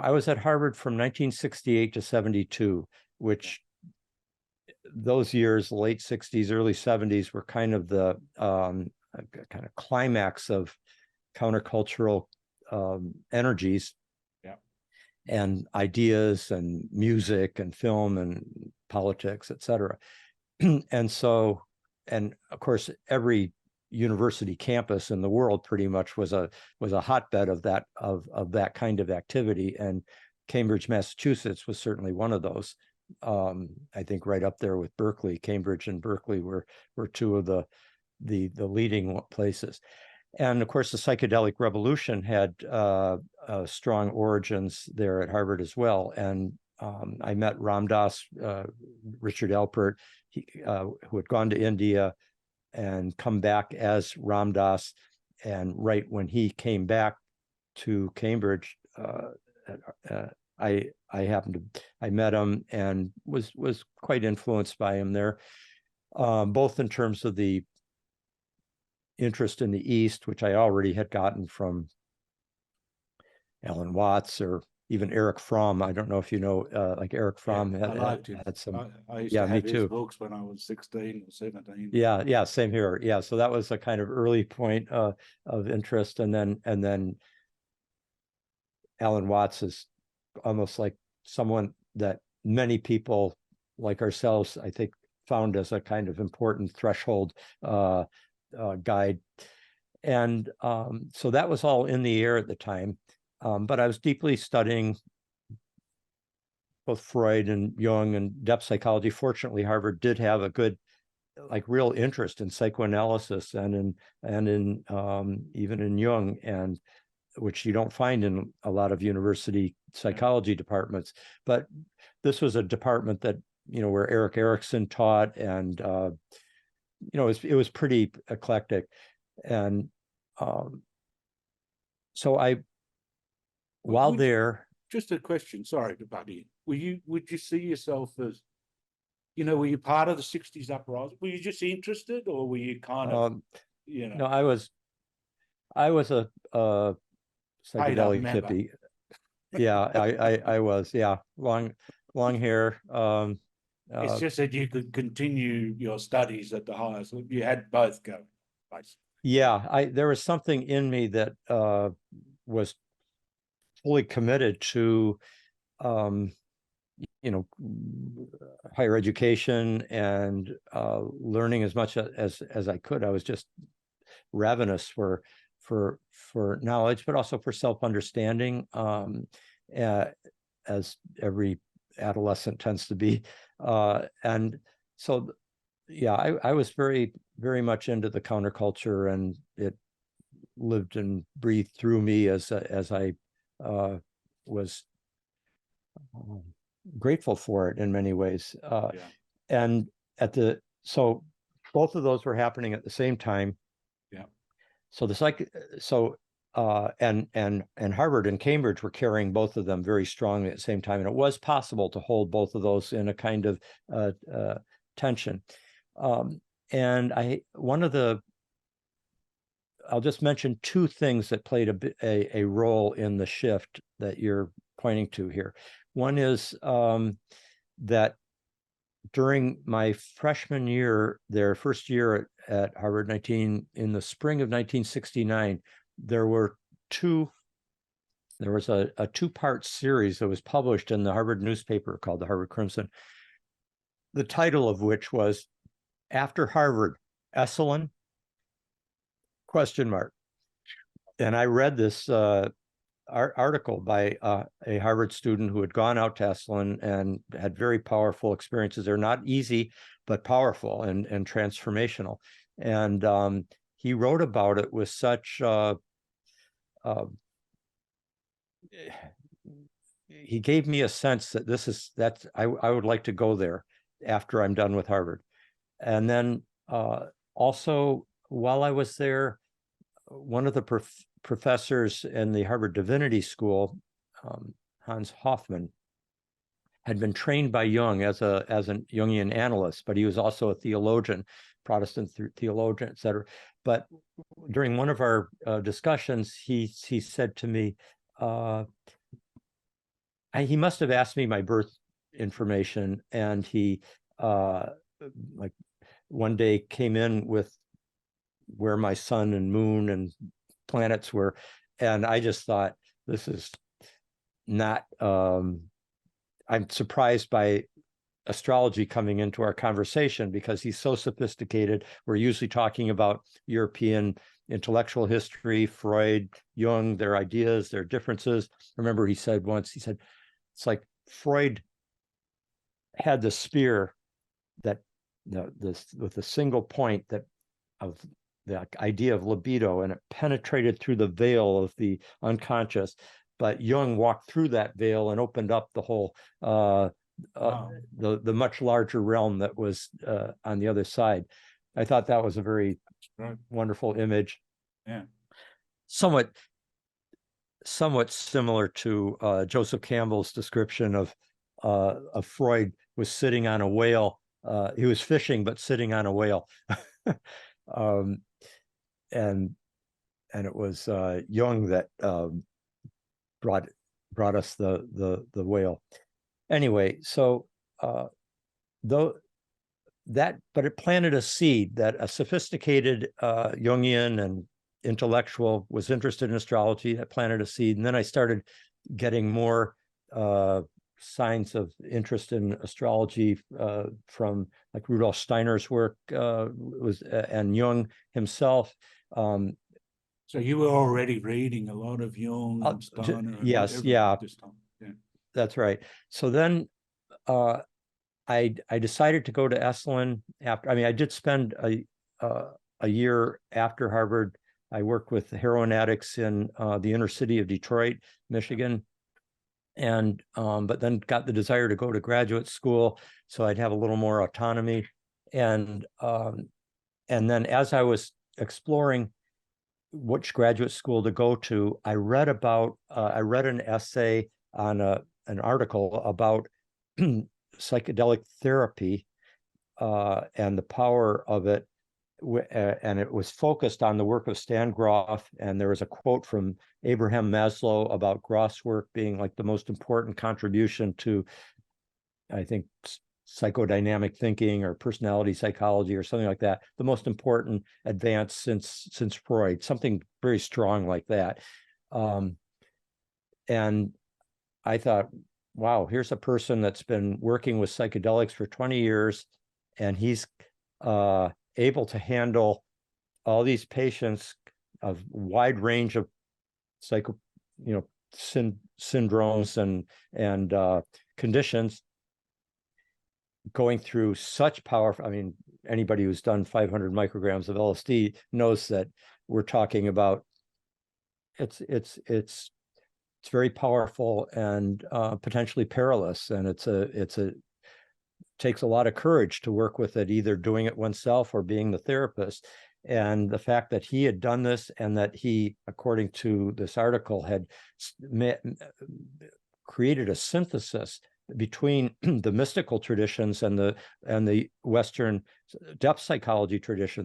I was at Harvard from 1968 to 72, which those years, late 60s, early 70s, were kind of the kind of climax of countercultural energies and ideas and music and film and politics, et cetera. And so, and of course, every university campus in the world pretty much was a hotbed of that kind of activity. And Cambridge, Massachusetts was certainly one of those. I think right up there with Berkeley. Cambridge and Berkeley were two of the leading places. And of course, the psychedelic revolution had strong origins there at Harvard as well. And I met Ram Dass, Richard Alport, who had gone to India and come back as Ram Dass. And right when he came back to Cambridge, I met him and was quite influenced by him there, both in terms of the interest in the East, which I already had gotten from Alan Watts or even Eric Fromm. I don't know if you know, like Eric Fromm had some. I used to have his books when I was 16 or 17. Yeah, same here. Yeah, so that was a kind of early point of interest, and then Alan Watts is almost like someone that many people like ourselves, I think, found as a kind of important threshold guide. And so that was all in the air at the time. But I was deeply studying both Freud and Jung and depth psychology. Fortunately, Harvard did have a good, like, real interest in psychoanalysis and in even in Jung, and which you don't find in a lot of university psychology departments. But this was a department that, where Erik Erikson taught, and it was pretty eclectic. And so while there, just a question, sorry to butt in. Would you see yourself as, were you part of the 60s uprising? Were you just interested, or were you kind of, No, I was a psychedelic hippie. Yeah, I was, yeah. Long hair. It's just that you could continue your studies at the highest. You had both going, basically. Yeah, there was something in me that was fully committed to higher education and learning as much as I could. I was just ravenous for knowledge, but also for self-understanding, as every adolescent tends to be. And so, yeah, I was very, very much into the counterculture, and it lived and breathed through me as I was grateful for it in many ways. And so both of those were happening at the same time. Yeah. So and Harvard and Cambridge were carrying both of them very strongly at the same time, and it was possible to hold both of those in a kind of tension. And I'll just mention two things that played a role in the shift that you're pointing to here. One is that during my freshman year, their first year at Harvard, in the spring of 1969, there was a two-part series that was published in the Harvard newspaper called the Harvard Crimson, the title of which was "After Harvard, Esalen? ? And I read this article by a Harvard student who had gone out to Esalen and had very powerful experiences. They're not easy, but powerful and transformational. And he wrote about it with such he gave me a sense that I would like to go there after I'm done with Harvard. And then also, while I was there, one of the professors in the Harvard Divinity School, Hans Hofmann, had been trained by Jung as an Jungian analyst, but he was also a theologian, Protestant theologian, et cetera. But during one of our discussions, he said to me, he must have asked me my birth information, and he like one day came in with where my sun and moon and planets were, and I just thought, this is not I'm surprised by astrology coming into our conversation, because he's so sophisticated. We're usually talking about European intellectual history, Freud, Jung, their ideas, their differences. Remember, he said once, he said, it's like Freud had the spear that this with a single point that of the idea of libido, and it penetrated through the veil of the unconscious. But Jung walked through that veil and opened up the whole the much larger realm that was on the other side. I thought that was a very wonderful image. Yeah. Somewhat similar to Joseph Campbell's description of Freud was sitting on a whale. He was fishing, but sitting on a whale. And it was Jung that brought us the whale. Anyway, so but it planted a seed that a sophisticated Jungian and intellectual was interested in astrology. That planted a seed, and then I started getting more signs of interest in astrology from like Rudolf Steiner's work and Jung himself. So you were already reading a lot of Jung and Steiner. Yes, yeah, that's right. So then I decided to go to Esalen after. I mean, I did spend a year after Harvard. I worked with heroin addicts in the inner city of Detroit, Michigan, and but then got the desire to go to graduate school so I'd have a little more autonomy. And then as I was exploring which graduate school to go to, I read an essay on an article about psychedelic therapy and the power of it, and it was focused on the work of Stan Grof. And there was a quote from Abraham Maslow about Grof's work being like the most important contribution to, I think, psychodynamic thinking or personality psychology or something like that, the most important advance since Freud, something very strong like that. And I thought, wow, here's a person that's been working with psychedelics for 20 years, and he's able to handle all these patients of wide range of syndromes and conditions, going through such powerful. I mean, anybody who's done 500 micrograms of LSD knows that we're talking about it's very powerful and potentially perilous, and it takes a lot of courage to work with it, either doing it oneself or being the therapist. And the fact that he had done this, and that he, according to this article, had created a synthesis between the mystical traditions and the Western depth psychology tradition,